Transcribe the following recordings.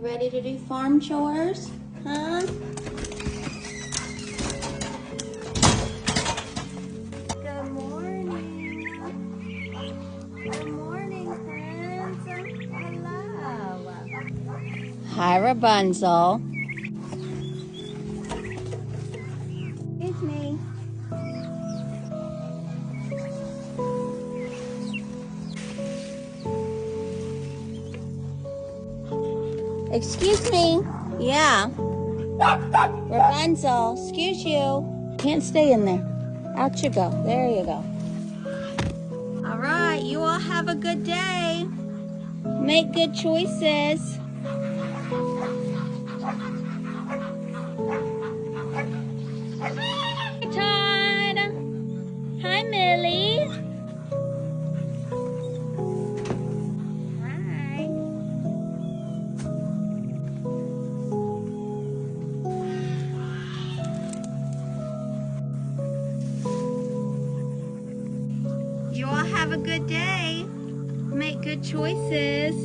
ready to do farm chores? Huh? Good morning. Good morning, friends. Hello. Hi, Rapunzel. Excuse me. Excuse me. Yeah. Rapunzel, excuse you. Can't stay in there. Out you go. There you go. All right, you all have a good day. Make good choices. Hi, Todd. Hi, Millie. Hi. You all have a good day. Make good choices.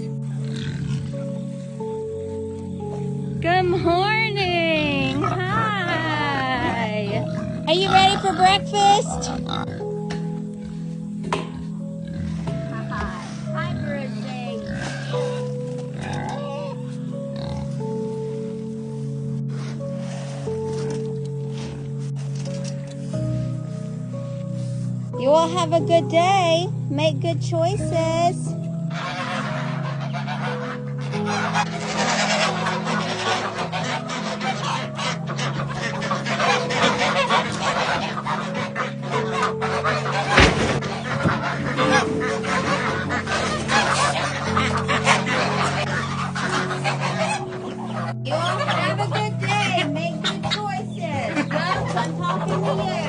Good morning. Hi. Are you ready for breakfast? Hi, Brucey. You all have a good day. Make good choices. You all have a good day. Make good choices. Ghost, I'm talking to you.